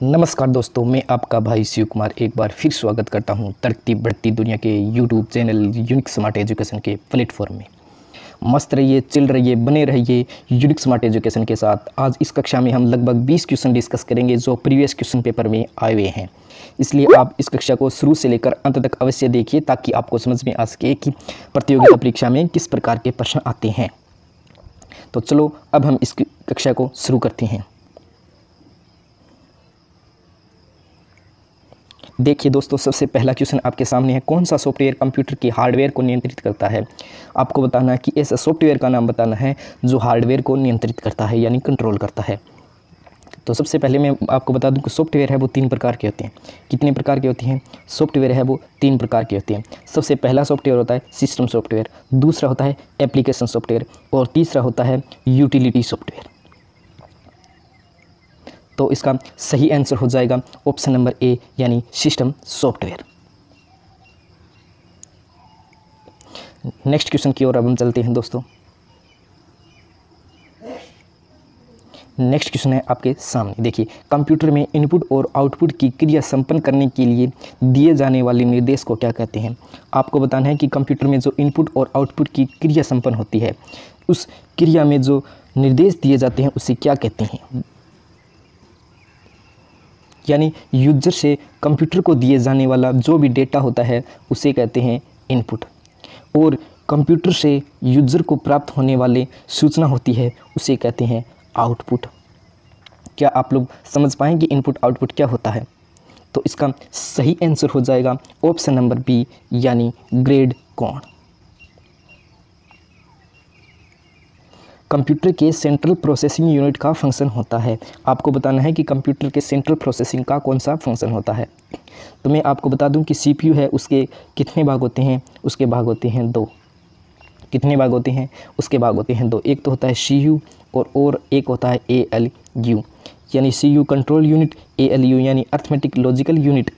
नमस्कार दोस्तों, मैं आपका भाई शिव कुमार एक बार फिर स्वागत करता हूं तड़कती बढ़ती दुनिया के YouTube channel unique smart education के प्लेटफॉर्म में। मस्त रहिए, चिल रहिए, बने रहिए यूनिक स्मार्ट एजुकेशन के साथ। आज इस कक्षा में हम लगभग 20 क्वेश्चन डिस्कस करेंगे जो प्रीवियस क्वेश्चन पेपर में आए हुए हैं। इसलिए आप इस कक्षा को शुरू से लेकर अंत तक अवश्य देखिए ताकि आपको समझ में आ सके कि प्रतियोगिता परीक्षा में किस प्रकार के प्रश्न आते हैं। तो चलो अब हम इस कक्षा को शुरू करते हैं। देखिए दोस्तों, सबसे पहला क्वेश्चन आपके सामने है, कौन सा सॉफ्टवेयर कंप्यूटर के हार्डवेयर को नियंत्रित करता है। आपको बताना है कि ऐसा सॉफ्टवेयर का नाम बताना है जो हार्डवेयर को नियंत्रित करता है यानी कंट्रोल करता है। तो सबसे पहले मैं आपको बता दूं कि सॉफ्टवेयर है वो 3 प्रकार के होते हैं। कितने प्रकार के होते हैं? सॉफ्टवेयर है वो 3 प्रकार के होते हैं। सबसे पहला सॉफ्टवेयर होता है सिस्टम सॉफ्टवेयर, दूसरा होता है एप्लीकेशन सॉफ्टवेयर और तीसरा होता है यूटिलिटी सॉफ्टवेयर। तो इसका सही आंसर हो जाएगा ऑप्शन नंबर ए यानी सिस्टम सॉफ्टवेयर। नेक्स्ट क्वेश्चन की ओर अब हम चलते हैं दोस्तों। नेक्स्ट क्वेश्चन है आपके सामने, देखिए कंप्यूटर में इनपुट और आउटपुट की क्रिया संपन्न करने के लिए दिए जाने वाले निर्देश को क्या कहते हैं। आपको बताना है कि कंप्यूटर में जो इनपुट और आउटपुट की क्रिया संपन्न होती है उस क्रिया में जो निर्देश दिए जाते हैं उसे क्या कहते हैं। यानी यूजर से कंप्यूटर को दिए जाने वाला जो भी डेटा होता है उसे कहते हैं इनपुट, और कंप्यूटर से यूजर को प्राप्त होने वाले सूचना होती है उसे कहते हैं आउटपुट। क्या आप लोग समझ पाएँ कि इनपुट आउटपुट क्या होता है? तो इसका सही आंसर हो जाएगा ऑप्शन नंबर बी यानी ग्रेड कोण। कंप्यूटर के सेंट्रल प्रोसेसिंग यूनिट का फंक्शन होता है। आपको बताना है कि कंप्यूटर के सेंट्रल प्रोसेसिंग का कौन सा फंक्शन होता है। तो मैं आपको बता दूं कि सीपीयू है उसके कितने भाग होते हैं? उसके भाग होते हैं 2। कितने भाग होते हैं? उसके भाग होते हैं 2। एक तो होता है सीयू और एक होता है एएलयू। यानी सीयू कंट्रोल यूनिट, एएलयू यानी अर्थमेटिक लॉजिकल यूनिट।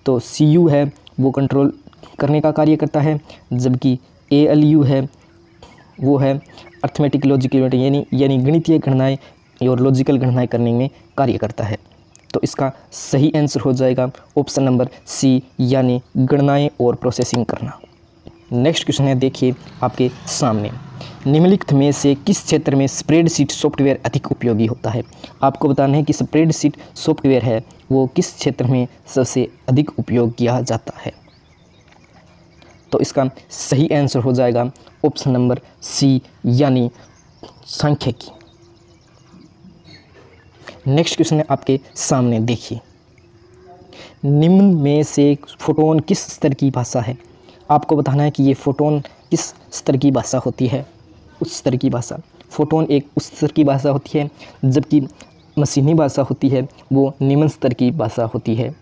तो सीयू है वो कंट्रोल करने का कार्य करता है, जबकि एएलयू है वो है अर्थमेटिक लॉजिकल यूनिट यानी गणितीय गणनाएं और लॉजिकल गणनाएं करने में कार्य करता है। तो इसका सही आंसर हो जाएगा ऑप्शन नंबर सी यानी गणनाएं और प्रोसेसिंग करना। नेक्स्ट क्वेश्चन है, देखिए आपके सामने, निम्नलिखित में से किस क्षेत्र में स्प्रेडशीट सॉफ्टवेयर अधिक उपयोगी होता है। आपको बताना है कि स्प्रेडशीट सॉफ्टवेयर है वो किस क्षेत्र में सबसे अधिक उपयोग किया जाता है। तो इसका सही आंसर हो जाएगा ऑप्शन नंबर सी यानी सांख्यिकी। नेक्स्ट क्वेश्चन है आपके सामने, देखिए निम्न में से फोटोन किस स्तर की भाषा है। आपको बताना है कि ये फोटोन किस स्तर की भाषा होती है। उच्च स्तर की भाषा। फोटोन एक उच्च स्तर की भाषा होती है, जबकि मशीनी भाषा होती है वो निम्न स्तर की भाषा होती है।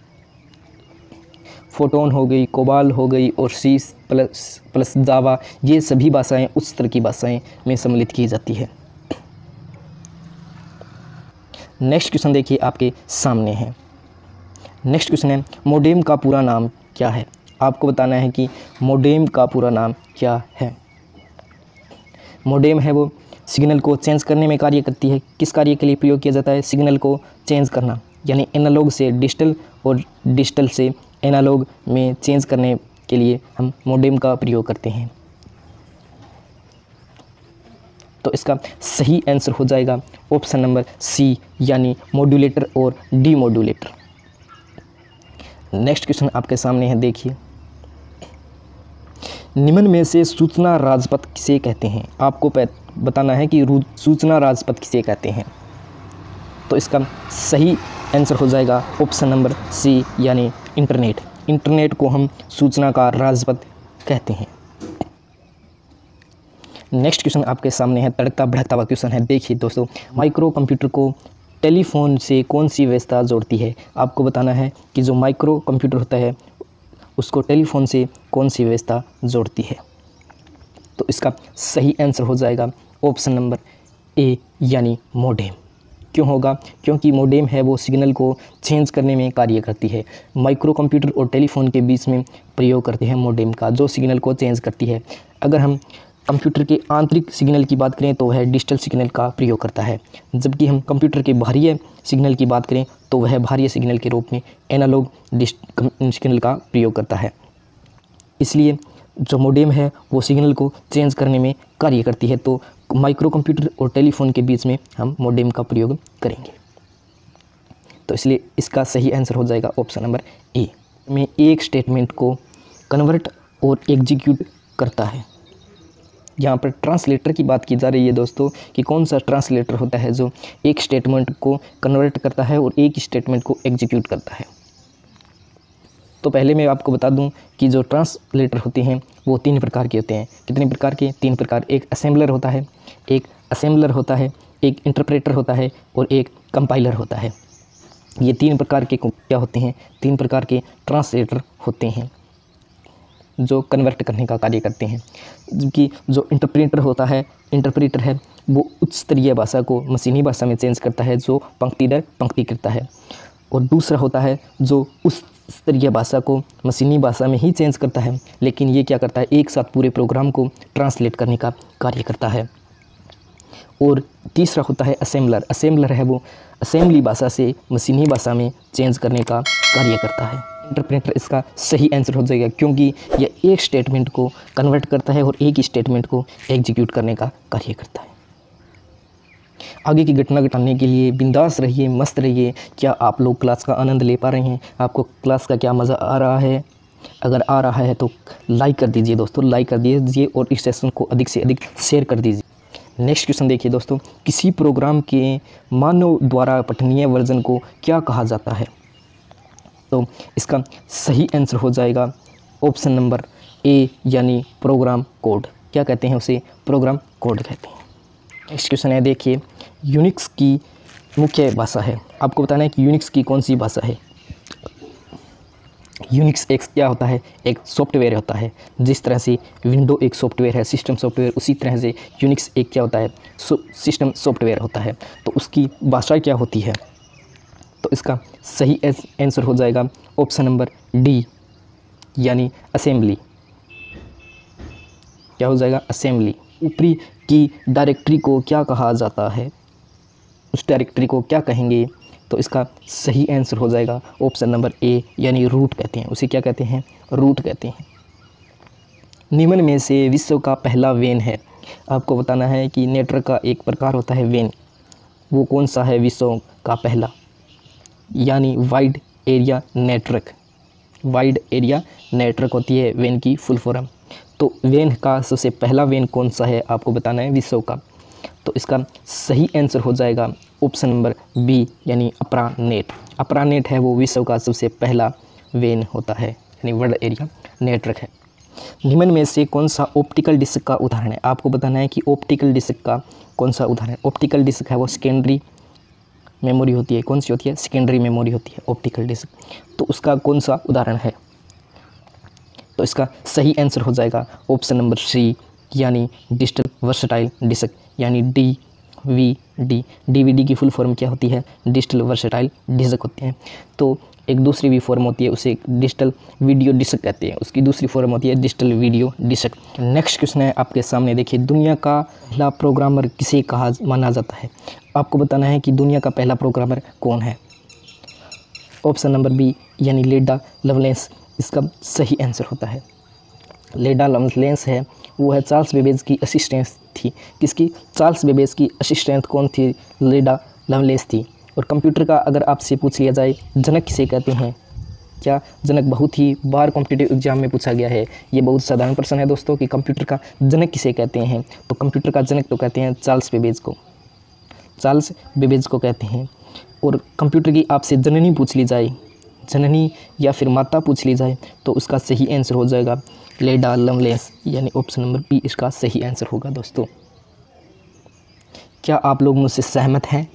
फोटोन हो गई, कोबाल हो गई और सी प्लस जावा, ये सभी भाषाएं उच्च स्तर की भाषाएं में सम्मिलित की जाती है। नेक्स्ट क्वेश्चन देखिए आपके सामने है। नेक्स्ट क्वेश्चन है, मोडेम का पूरा नाम क्या है। आपको बताना है कि मोडेम का पूरा नाम क्या है। मोडेम है वो सिग्नल को चेंज करने में कार्य करती है। किस कार्य के लिए प्रयोग किया जाता है? सिग्नल को चेंज करना, यानी एनालॉग से डिजिटल और डिजिटल से एनालॉग में चेंज करने के लिए हम मोडेम का प्रयोग करते हैं। तो इसका सही आंसर हो जाएगा ऑप्शन नंबर सी यानी मॉड्यूलेटर और डीमॉड्यूलेटर। नेक्स्ट क्वेश्चन आपके सामने है, देखिए निम्न में से सूचना राजपथ किसे कहते हैं। आपको बताना है कि सूचना राजपथ किसे कहते हैं। तो इसका सही आंसर हो जाएगा ऑप्शन नंबर सी यानी इंटरनेट। इंटरनेट को हम सूचना का राजपथ कहते हैं। नेक्स्ट क्वेश्चन आपके सामने है, तड़कता भड़कता हुआ क्वेश्चन है। देखिए दोस्तों, माइक्रो कंप्यूटर को टेलीफोन से कौन सी व्यवस्था जोड़ती है। आपको बताना है कि जो माइक्रो कंप्यूटर होता है उसको टेलीफोन से कौन सी व्यवस्था जोड़ती है। तो इसका सही आंसर हो जाएगा ऑप्शन नंबर ए यानी मोडेम। क्यों होगा? क्योंकि मोडेम है वो सिग्नल को चेंज करने में कार्य करती है। माइक्रो कंप्यूटर और टेलीफोन के बीच में प्रयोग करते हैं मोडेम का, जो सिग्नल को चेंज करती है। अगर हम कंप्यूटर के आंतरिक सिग्नल की बात करें तो वह डिजिटल सिग्नल का प्रयोग करता है, जबकि हम कंप्यूटर के बाहरी सिग्नल की बात करें तो वह बाहरी सिग्नल के रूप में एनालॉग सिग्नल का प्रयोग करता है। इसलिए जो मोडेम है वो सिग्नल को चेंज करने में कार्य करती है। तो माइक्रो कंप्यूटर और टेलीफोन के बीच में हम मोडेम का प्रयोग करेंगे। तो इसलिए इसका सही आंसर हो जाएगा ऑप्शन नंबर ए। में एक स्टेटमेंट को कन्वर्ट और एग्जीक्यूट करता है। यहाँ पर ट्रांसलेटर की बात की जा रही है दोस्तों कि कौन सा ट्रांसलेटर होता है जो एक स्टेटमेंट को कन्वर्ट करता है और एक स्टेटमेंट को एग्जीक्यूट करता है। तो पहले मैं आपको बता दूं कि जो ट्रांसलेटर होते हैं वो 3 प्रकार के होते हैं। कितने प्रकार के? 3 प्रकार। एक असेंबलर होता है, एक इंटरप्रेटर होता है और एक कंपाइलर होता है। ये 3 प्रकार के क्या होते हैं? 3 प्रकार के ट्रांसलेटर होते हैं जो कन्वर्ट करने का कार्य करते हैं। जबकि जो इंटरप्रेटर है वो उच्च स्तरीय भाषा को मशीनी भाषा में चेंज करता है, जो पंक्ति दर पंक्ति करता है। और दूसरा होता है जो उस स्तरीय भाषा को मशीनी भाषा में ही चेंज करता है, लेकिन ये क्या करता है, एक साथ पूरे प्रोग्राम को ट्रांसलेट करने का कार्य करता है। और तीसरा होता है असेंबलर है वो असेंबली भाषा से मशीनी भाषा में चेंज करने का कार्य करता है। इंटरप्रेटर इसका सही आंसर हो जाएगा, क्योंकि यह एक स्टेटमेंट को कन्वर्ट करता है और एक ही स्टेटमेंट को एग्जीक्यूट करने का कार्य करता है। आगे की घटना घटाने के लिए बिंदास रहिए, मस्त रहिए। क्या आप लोग क्लास का आनंद ले पा रहे हैं? आपको क्लास का क्या मज़ा आ रहा है? अगर आ रहा है तो लाइक कर दीजिए दोस्तों, लाइक कर दीजिए और इस सेशन को अधिक से अधिक शेयर कर दीजिए। नेक्स्ट क्वेश्चन देखिए दोस्तों, किसी प्रोग्राम के मानव द्वारा पठनीय वर्जन को क्या कहा जाता है? तो इसका सही आंसर हो जाएगा ऑप्शन नंबर ए, यानी प्रोग्राम कोड। क्या कहते हैं उसे? प्रोग्राम कोड कहते हैं। नेक्स्ट क्वेश्चन है, देखिए यूनिक्स की मुख्य भाषा है। आपको बताना है कि यूनिक्स की कौन सी भाषा है। यूनिक्स एक क्या होता है? एक सॉफ्टवेयर होता है। जिस तरह से विंडो एक सॉफ्टवेयर है, सिस्टम सॉफ्टवेयर, उसी तरह से यूनिक्स एक क्या होता है? सिस्टम सॉफ्टवेयर होता है। तो उसकी भाषा क्या होती है? तो इसका सही आंसर हो जाएगा ऑप्शन नंबर डी, यानी असेंबली। क्या हो जाएगा? असेंबली। ऊपरी की डायरेक्टरी को क्या कहा जाता है? उस डायरेक्टरी को क्या कहेंगे? तो इसका सही आंसर हो जाएगा ऑप्शन नंबर ए, यानी रूट कहते हैं उसे। क्या कहते हैं? रूट कहते हैं। निम्न में से विश्व का पहला वेन है। आपको बताना है कि नेटवर्क का एक प्रकार होता है वेन, वो कौन सा है विश्व का पहला? यानी wide area network. Wide area network होती है वेन की फुल फॉर्म। तो वेन का सबसे पहला वेन कौन सा है आपको बताना है विश्व का। तो इसका सही आंसर हो जाएगा ऑप्शन नंबर बी, यानी अप्रानेट। अप्रानेट है वो विश्व का सबसे पहला वेन होता है, यानी वर्ल्ड एरिया नेटवर्क है। निम्न में से कौन सा ऑप्टिकल डिस्क का उदाहरण है? आपको बताना है कि ऑप्टिकल डिस्क का कौन सा उदाहरण है। ऑप्टिकल डिस्क है वो सेकेंडरी मेमोरी होती है। कौन सी होती है? सेकेंडरी मेमोरी होती है ऑप्टिकल डिस्क। तो उसका कौन सा उदाहरण है? तो इसका सही आंसर हो जाएगा ऑप्शन नंबर सी, यानी डिजिटल वर्सटाइल डिस्क, यानी डीवीडी। डीवीडी की फुल फॉर्म क्या होती है? डिजिटल वर्सटाइल डिस्क होती है। तो एक दूसरी भी फॉर्म होती है, उसे डिजिटल वीडियो डिस्क कहते हैं। उसकी दूसरी फॉर्म होती है digital video disc. Next question है आपके सामने, देखिए दुनिया का पहला प्रोग्रामर किसे कहा माना जाता है? आपको बताना है कि दुनिया का पहला प्रोग्रामर कौन है। ऑप्शन नंबर बी, यानी लेडा लवलेंस इसका सही आंसर होता है। लेडा लवलेंस है वो है चार्ल्स बेबेज की असिस्टेंट थी। किसकी? चार्ल्स बेबेज की असिस्टेंट कौन थी? लेडा लवलेंस थी। और कंप्यूटर का अगर आपसे पूछ लिया जाए जनक किसे कहते हैं? क्या जनक बहुत ही बार कॉम्पिटिटिव एग्जाम में पूछा गया है। ये बहुत साधारण प्रश्न है दोस्तों कि कंप्यूटर का जनक किसे कहते हैं। तो कंप्यूटर का जनक तो कहते हैं चार्ल्स बेबेज को, चार्ल्स बेबेज को कहते हैं। और कंप्यूटर की आपसे जननी पूछ ली जाए, जननी या फिर माता पूछ ली जाए, तो उसका सही आंसर हो जाएगा लेडा लवलेंस, यानी ऑप्शन नंबर बी इसका सही आंसर होगा दोस्तों। क्या आप लोग मुझसे सहमत हैं?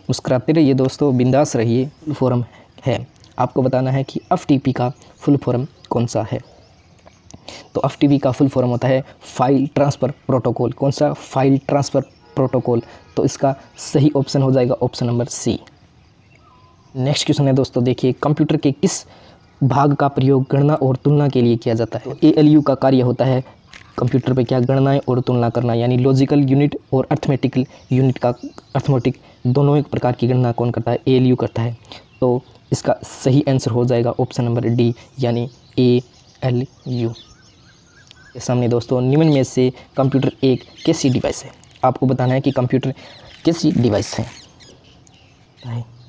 मुस्कुराते रहिए दोस्तों, बिंदास रहिए। फुल फॉर्म है, आपको बताना है कि एफटीपी का फुल फॉर्म कौन सा है। तो एफटीपी का फुल फॉर्म होता है फाइल ट्रांसफ़र प्रोटोकॉल। कौन सा? File transfer protocol. तो इसका सही ऑप्शन हो जाएगा option number C. Next question है दोस्तों, देखिए कंप्यूटर के किस भाग का प्रयोग गणना और तुलना के लिए किया जाता है? ALU का कार्य होता है कंप्यूटर पे क्या गणनाएं और तुलना करना, यानी लॉजिकल यूनिट और अर्थमेटिकल यूनिट का अर्थमेटिक दोनों एक प्रकार की गणना कौन करता है, ALU करता है। तो इसका सही आंसर हो जाएगा ऑप्शन नंबर डी यानी ALU। के सामने दोस्तों निम्न में से कंप्यूटर एक कैसी डिवाइस है, आपको बताना है कि कंप्यूटर कैसी डिवाइस है।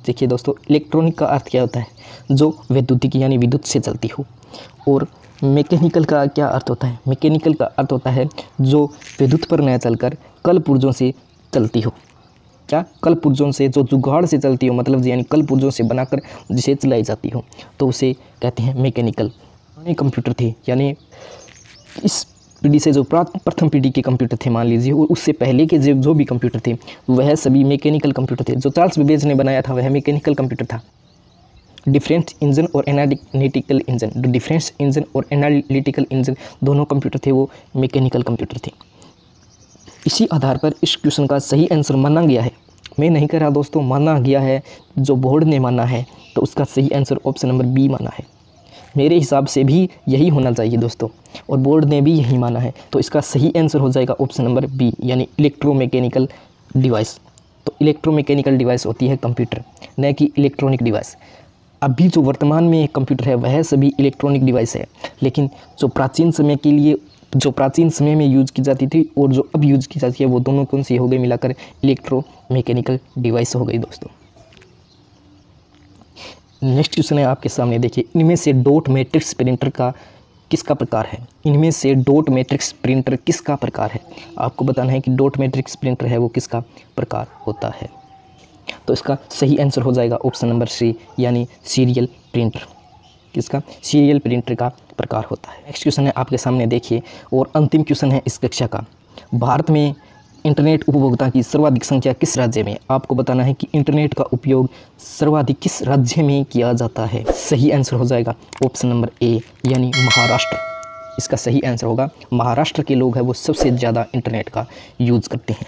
देखिए दोस्तों, इलेक्ट्रॉनिक का अर्थ क्या होता है, जो वैद्युतिक यानी विद्युत से चलती हो, और मैकेनिकल का क्या अर्थ होता है, मैकेनिकल का अर्थ होता है जो विद्युत पर न चलकर कल पुर्जों से चलती हो। क्या, कल पुर्जों से, जो जुगाड़ से चलती हो, मतलब यानी कल पुर्जों से बनाकर जिसे चलाई जाती हो, तो उसे कहते हैं मैकेनिकल। कंप्यूटर थे, यानी इस पीढ़ी से जो प्रथम पीढ़ी के कंप्यूटर थे मान लीजिए, और उससे पहले के जो भी कंप्यूटर थे वह सभी मैकेनिकल कंप्यूटर थे। जो चार्ल्स बेबेज ने बनाया था वह मैकेनिकल कंप्यूटर था। डिफरेंस इंजन और एनालिटिकल इंजन, जो डिफरेंस इंजन और एनालिटिकल इंजन दोनों कंप्यूटर थे वो मैकेनिकल कंप्यूटर थे। इसी आधार पर इस क्वेश्चन का सही आंसर माना गया है, मैं नहीं कह रहा दोस्तों, माना गया है, जो बोर्ड ने माना है, तो उसका सही आंसर ऑप्शन नंबर बी माना है। मेरे हिसाब से भी यही होना चाहिए दोस्तों, और बोर्ड ने भी यही माना है, तो इसका सही आंसर हो जाएगा ऑप्शन नंबर बी यानी इलेक्ट्रोमैकेनिकल डिवाइस। तो इलेक्ट्रोमैकेनिकल डिवाइस होती है कंप्यूटर, न कि इलेक्ट्रॉनिक डिवाइस। अभी जो वर्तमान में कंप्यूटर है वह सभी इलेक्ट्रॉनिक डिवाइस है, लेकिन जो प्राचीन समय के लिए, जो प्राचीन समय में यूज़ की जाती थी और जो अब यूज़ की जाती है, वो दोनों कौन सी हो गई, मिलाकर इलेक्ट्रोमैकेनिकल डिवाइस हो गई दोस्तों। नेक्स्ट क्वेश्चन है आपके सामने, देखिए, इनमें से डॉट मैट्रिक्स प्रिंटर का किसका प्रकार है, इनमें से डॉट मैट्रिक्स प्रिंटर किसका प्रकार है, आपको बताना है कि डॉट मैट्रिक्स प्रिंटर है वो किसका प्रकार होता है। तो इसका सही आंसर हो जाएगा ऑप्शन नंबर सी यानी सीरियल प्रिंटर, किसका, सीरियल प्रिंटर का प्रकार होता है। नेक्स्ट क्वेश्चन है आपके सामने, देखिए, और अंतिम क्वेश्चन है इस कक्षा का, भारत में इंटरनेट उपभोक्ता की सर्वाधिक संख्या किस राज्य में, आपको बताना है कि इंटरनेट का उपयोग सर्वाधिक किस राज्य में किया जाता है। सही आंसर हो जाएगा ऑप्शन नंबर ए यानी महाराष्ट्र। इसका सही आंसर होगा महाराष्ट्र के लोग हैं वो सबसे ज़्यादा इंटरनेट का यूज़ करते हैं।